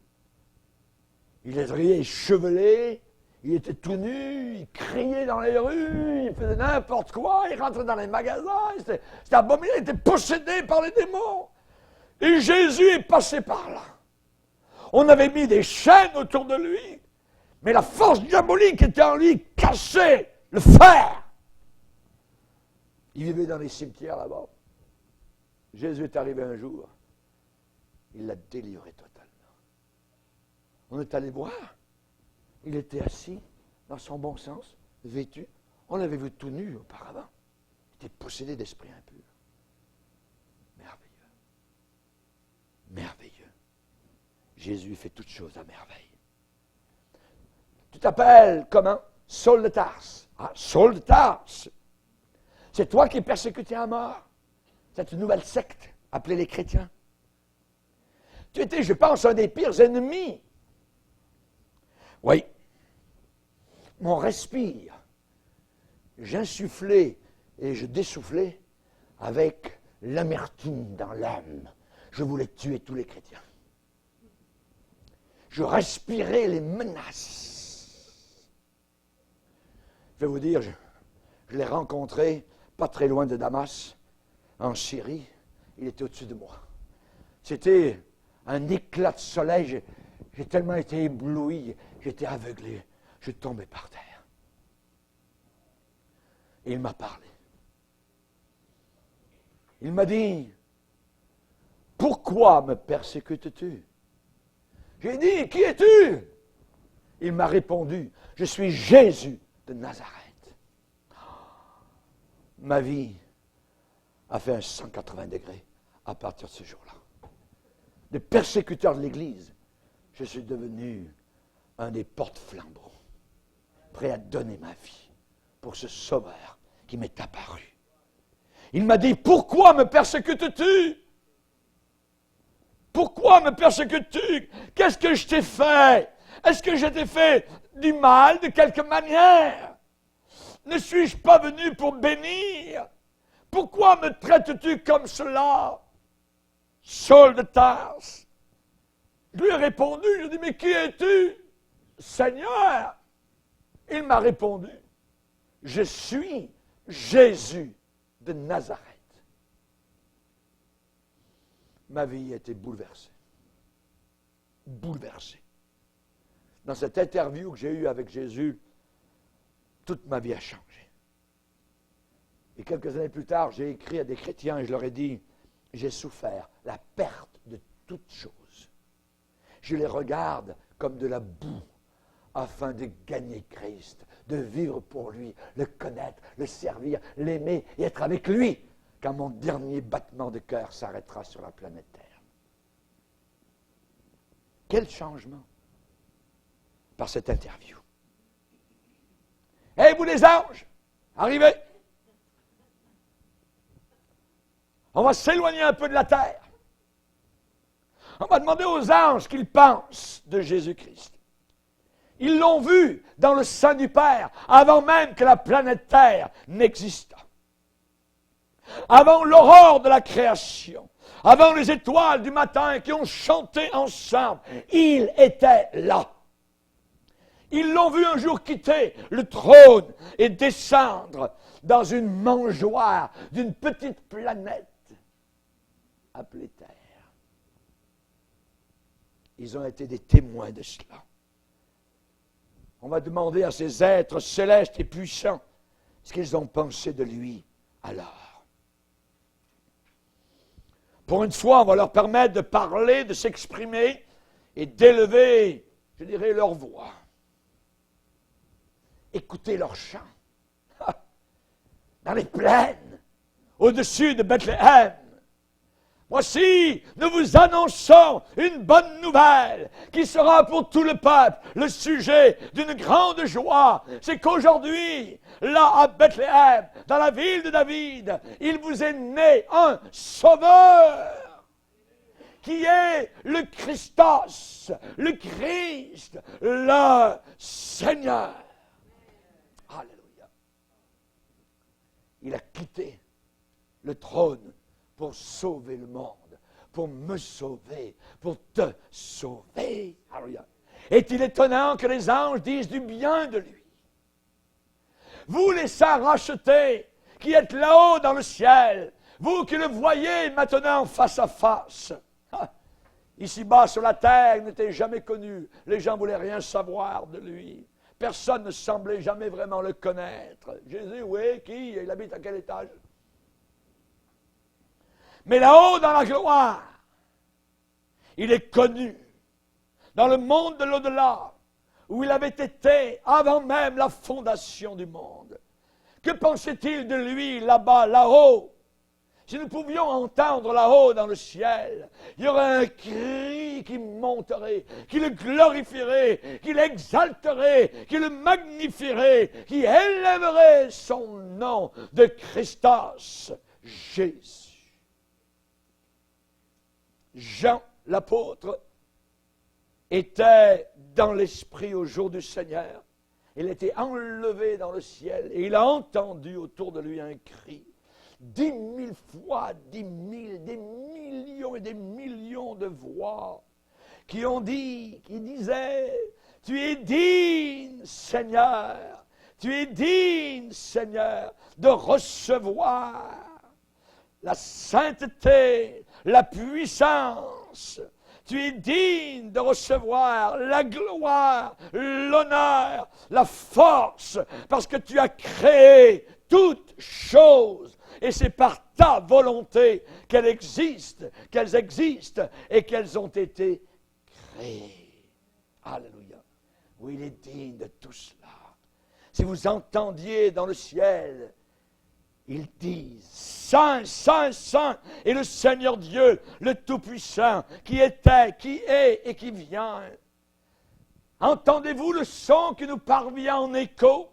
Il était échevelé, il était tout nu, il criait dans les rues, il faisait n'importe quoi, il rentrait dans les magasins, c'était abominable, il était possédé par les démons. Et Jésus est passé par là. On avait mis des chaînes autour de lui, mais la force diabolique était en lui, cassait le fer. Il vivait dans les cimetières là-bas. Jésus est arrivé un jour. Il l'a délivré totalement. On est allé voir. Il était assis, dans son bon sens, vêtu. On l'avait vu tout nu auparavant. Il était possédé d'esprit impur. Merveilleux. Merveilleux. Jésus fait toutes choses à merveille. Tu t'appelles comment? Saul de Tarse. Ah, Saul de Tarse. C'est toi qui es persécuté à mort. C'est une nouvelle secte, appelée les chrétiens. Tu étais, je pense, un des pires ennemis. Oui. On respire. J'insufflais et je dessoufflais avec l'amertume dans l'âme. Je voulais tuer tous les chrétiens. Je respirais les menaces. Je vais vous dire, je l'ai rencontré pas très loin de Damas, en Syrie. Il était au-dessus de moi. C'était un éclat de soleil. J'ai tellement été ébloui, j'étais aveuglé. Je tombais par terre. Et il m'a parlé. Il m'a dit, pourquoi me persécutes-tu? J'ai dit, qui es-tu? Il m'a répondu, je suis Jésus de Nazareth. Ma vie a fait un 180 degrés à partir de ce jour-là. De persécuteur de l'Église, je suis devenu un des porte-flambeaux, prêt à donner ma vie pour ce sauveur qui m'est apparu. Il m'a dit, pourquoi me persécutes-tu? Pourquoi me persécutes-tu? Qu'est-ce que je t'ai fait? Est-ce que je t'ai fait du mal de quelque manière? Ne suis-je pas venu pour bénir? Pourquoi me traites-tu comme cela? Saul de Tarse. Je lui ai répondu, je lui ai dit, mais qui es-tu? Seigneur. Il m'a répondu, je suis Jésus de Nazareth. Ma vie a été bouleversée. Bouleversée. Dans cette interview que j'ai eue avec Jésus, toute ma vie a changé. Et quelques années plus tard, j'ai écrit à des chrétiens et je leur ai dit, j'ai souffert la perte de toutes choses. Je les regarde comme de la boue afin de gagner Christ, de vivre pour lui, le connaître, le servir, l'aimer et être avec lui quand mon dernier battement de cœur s'arrêtera sur la planète Terre. Quel changement par cette interview. Hey, vous les anges, arrivez. On va s'éloigner un peu de la terre. On va demander aux anges qu'ils pensent de Jésus-Christ. Ils l'ont vu dans le sein du Père avant même que la planète Terre n'existât. Avant l'aurore de la création, avant les étoiles du matin qui ont chanté ensemble, il était là. Ils l'ont vu un jour quitter le trône et descendre dans une mangeoire d'une petite planète appelée Terre. Ils ont été des témoins de cela. On va demander à ces êtres célestes et puissants ce qu'ils ont pensé de lui alors. Pour une fois, on va leur permettre de parler, de s'exprimer et d'élever, je dirais, leur voix. Écoutez leur chant. Dans les plaines, au-dessus de Bethléem. Voici, nous vous annonçons une bonne nouvelle qui sera pour tout le peuple le sujet d'une grande joie. C'est qu'aujourd'hui, là à Bethléem, dans la ville de David, il vous est né un sauveur qui est le Christos, le Christ, le Seigneur. Alléluia. Il a quitté le trône pour sauver le monde, pour me sauver, pour te sauver. Alléluia. Est-il étonnant que les anges disent du bien de lui? Vous les saints rachetés, qui êtes là-haut dans le ciel, vous qui le voyez maintenant face à face. Ici-bas sur la terre, il n'était jamais connu. Les gens ne voulaient rien savoir de lui. Personne ne semblait jamais vraiment le connaître. Jésus, oui, qui? Il habite à quel étage? Mais là-haut, dans la gloire, il est connu. Dans le monde de l'au-delà, où il avait été avant même la fondation du monde. Que pensait-il de lui là-bas, là-haut? Si nous pouvions entendre là-haut dans le ciel, il y aurait un cri qui monterait, qui le glorifierait, qui l'exalterait, qui le magnifierait, qui élèverait son nom de Christos, Jésus. Jean, l'apôtre, était dans l'esprit au jour du Seigneur. Il était enlevé dans le ciel et il a entendu autour de lui un cri. 10 000 fois, 10 000, des millions et des millions de voix qui ont dit, qui disaient, tu es digne, Seigneur, tu es digne, Seigneur, de recevoir la sainteté, la puissance. Tu es digne de recevoir la gloire, l'honneur, la force, parce que tu as créé toutes choses. Et c'est par ta volonté qu'elles existent et qu'elles ont été créées. Alléluia. Oui, il est digne de tout cela. Si vous entendiez dans le ciel, ils disent, Saint, Saint, Saint est le Seigneur Dieu, le Tout-Puissant, qui était, qui est et qui vient. Entendez-vous le son qui nous parvient en écho?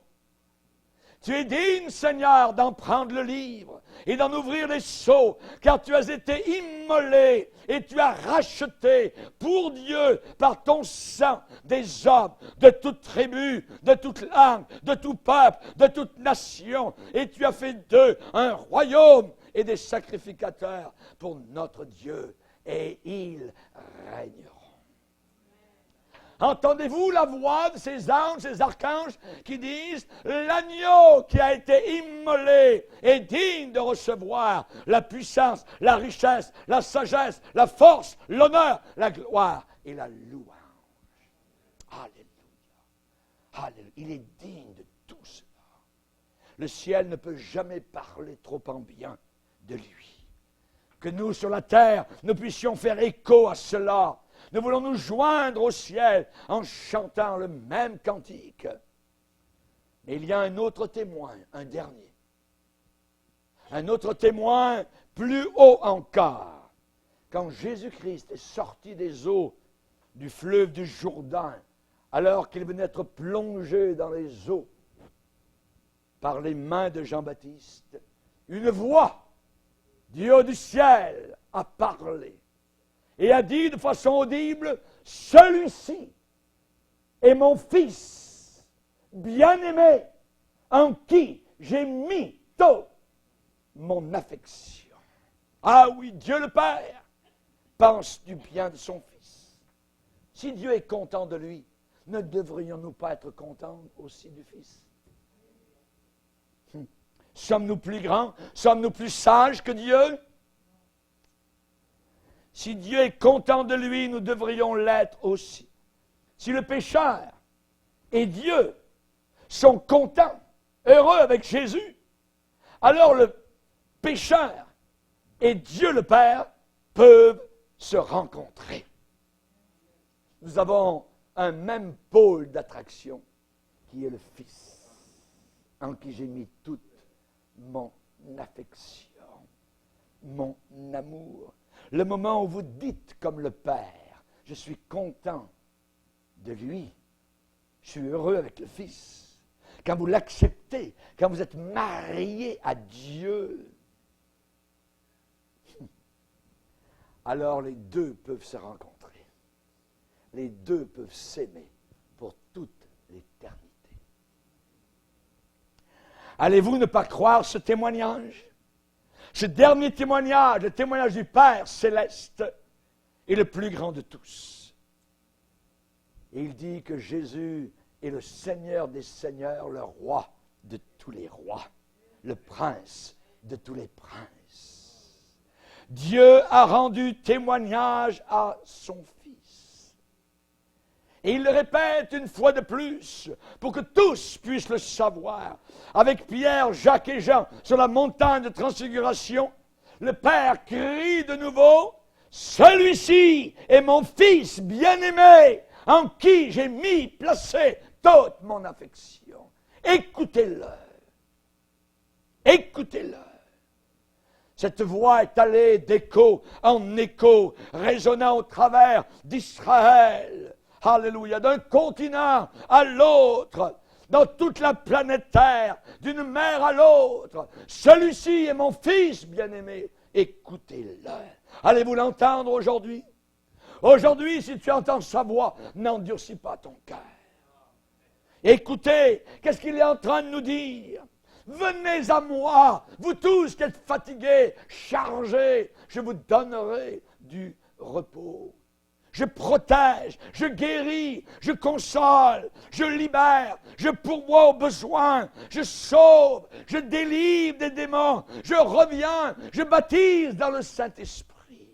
Tu es digne, Seigneur, d'en prendre le livre et d'en ouvrir les sceaux, car tu as été immolé et tu as racheté pour Dieu, par ton sang, des hommes de toute tribu, de toute langue, de tout peuple, de toute nation, et tu as fait d'eux un royaume et des sacrificateurs pour notre Dieu, et ils régneront. Entendez-vous la voix de ces anges, ces archanges qui disent « L'agneau qui a été immolé est digne de recevoir la puissance, la richesse, la sagesse, la force, l'honneur, la gloire et la louange. » Alléluia. Alléluia. Il est digne de tout cela. Le ciel ne peut jamais parler trop en bien de lui. Que nous, sur la terre, nous puissions faire écho à cela. Nous voulons nous joindre au ciel en chantant le même cantique. Mais il y a un autre témoin, un dernier. Un autre témoin plus haut encore. Quand Jésus-Christ est sorti des eaux du fleuve du Jourdain, alors qu'il venait d'être plongé dans les eaux par les mains de Jean-Baptiste, une voix du haut du ciel a parlé et a dit de façon audible, « Celui-ci est mon Fils bien-aimé, en qui j'ai mis toute mon affection. » Ah oui, Dieu le Père pense du bien de son Fils. Si Dieu est content de lui, ne devrions-nous pas être contents aussi du Fils? Sommes-nous plus grands? Sommes-nous plus sages que Dieu? Si Dieu est content de lui, nous devrions l'être aussi. Si le pécheur et Dieu sont contents, heureux avec Jésus, alors le pécheur et Dieu le Père peuvent se rencontrer. Nous avons un même pôle d'attraction qui est le Fils, en qui j'ai mis toute mon affection, mon amour. Le moment où vous dites comme le Père, je suis content de lui, je suis heureux avec le Fils. Quand vous l'acceptez, quand vous êtes marié à Dieu, alors les deux peuvent se rencontrer. Les deux peuvent s'aimer pour toute l'éternité. Allez-vous ne pas croire ce témoignage? Ce dernier témoignage, le témoignage du Père céleste, est le plus grand de tous. Et il dit que Jésus est le Seigneur des seigneurs, le roi de tous les rois, le prince de tous les princes. Dieu a rendu témoignage à son Fils. Et il le répète une fois de plus, pour que tous puissent le savoir. Avec Pierre, Jacques et Jean, sur la montagne de transfiguration, le Père crie de nouveau, « Celui-ci est mon Fils bien-aimé, en qui j'ai placé toute mon affection. » Écoutez-le. Écoutez-le. Cette voix est allée d'écho en écho, résonnant au travers d'Israël. Alléluia, d'un continent à l'autre, dans toute la planète Terre, d'une mer à l'autre. Celui-ci est mon Fils bien-aimé. Écoutez-le. Allez-vous l'entendre aujourd'hui? Aujourd'hui, si tu entends sa voix, n'endurcis pas ton cœur. Écoutez, qu'est-ce qu'il est en train de nous dire? Venez à moi, vous tous qui êtes fatigués, chargés, je vous donnerai du repos. Je protège, je guéris, je console, je libère, je pourvois aux besoins, je sauve, je délivre des démons, je reviens, je baptise dans le Saint-Esprit.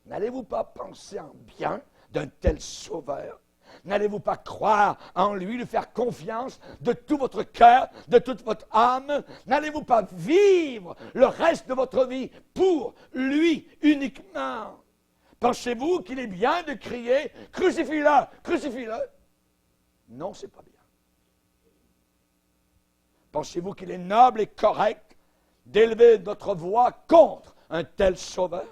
N'allez-vous pas penser en bien d'un tel sauveur? N'allez-vous pas croire en lui, lui faire confiance de tout votre cœur, de toute votre âme? N'allez-vous pas vivre le reste de votre vie pour lui uniquement? Pensez-vous qu'il est bien de crier « Crucifie-le, crucifie-le » ? Non, c'est pas bien. Pensez-vous qu'il est noble et correct d'élever notre voix contre un tel sauveur?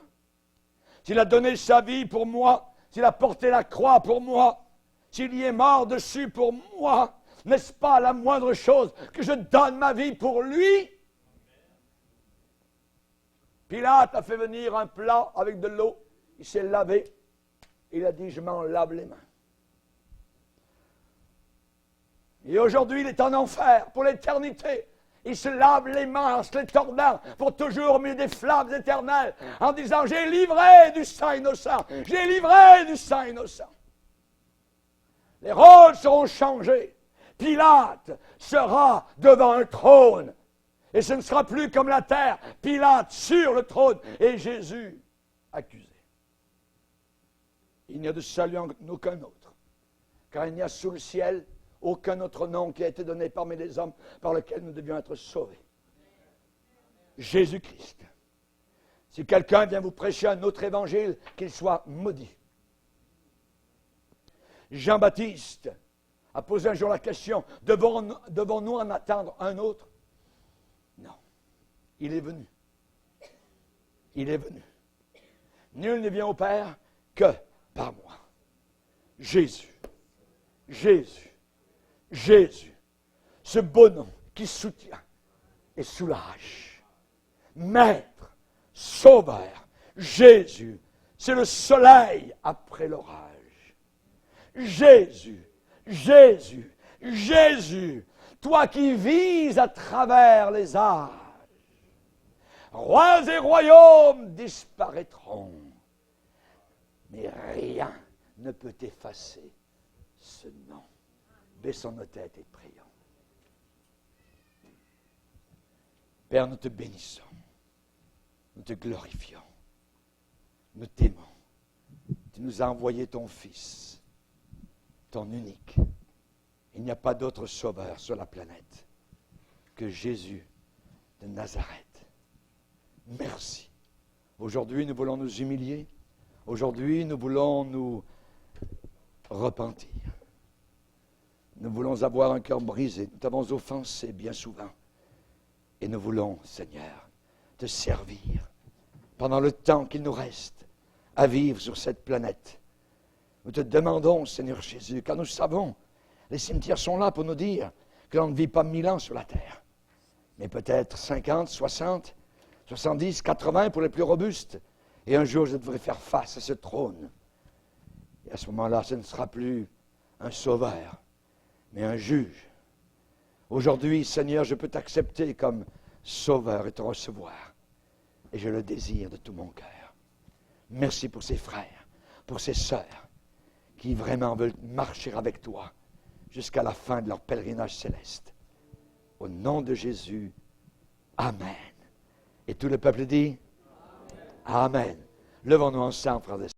S'il a donné sa vie pour moi, s'il a porté la croix pour moi, s'il y est mort dessus pour moi, n'est-ce pas la moindre chose que je donne ma vie pour lui? Pilate a fait venir un plat avec de l'eau. Il s'est lavé. Il a dit, je m'en lave les mains. Et aujourd'hui, il est en enfer pour l'éternité. Il se lave les mains en se les tordant pour toujours au milieu des flammes éternelles en disant, j'ai livré du sang innocent. J'ai livré du sang innocent. Les rôles seront changés. Pilate sera devant un trône. Et ce ne sera plus comme la terre. Pilate sur le trône et Jésus accusé. Il n'y a de salut en aucun autre. Car il n'y a sous le ciel aucun autre nom qui a été donné parmi les hommes par lequel nous devions être sauvés. Jésus-Christ. Si quelqu'un vient vous prêcher un autre évangile, qu'il soit maudit. Jean-Baptiste a posé un jour la question, devons-nous en attendre un autre? Non. Il est venu. Il est venu. Nul ne vient au Père que par moi. Jésus. Jésus. Jésus. Ce beau nom qui soutient et soulage. Maître, Sauveur, Jésus. C'est le soleil après l'orage. Jésus, Jésus, Jésus, toi qui vis à travers les âges, rois et royaumes disparaîtront, mais rien ne peut effacer ce nom. Baissons nos têtes et prions. Père, nous te bénissons, nous te glorifions, nous t'aimons. Tu nous as envoyé ton Fils, ton unique. Il n'y a pas d'autre sauveur sur la planète que Jésus de Nazareth. Merci. Aujourd'hui, nous voulons nous humilier. Aujourd'hui, nous voulons nous repentir. Nous voulons avoir un cœur brisé. Nous t'avons offensé bien souvent. Et nous voulons, Seigneur, te servir pendant le temps qu'il nous reste à vivre sur cette planète. Nous te demandons, Seigneur Jésus, car nous savons, les cimetières sont là pour nous dire que l'on ne vit pas 1000 ans sur la terre, mais peut-être 50, 60, 70, 80 pour les plus robustes. Et un jour, je devrais faire face à ce trône. Et à ce moment-là, ce ne sera plus un sauveur, mais un juge. Aujourd'hui, Seigneur, je peux t'accepter comme sauveur et te recevoir. Et je le désire de tout mon cœur. Merci pour ces frères, pour ces sœurs, qui vraiment veulent marcher avec toi jusqu'à la fin de leur pèlerinage céleste. Au nom de Jésus, Amen. Et tout le peuple dit Amen. Amen. Levons-nous ensemble, frères et sœurs.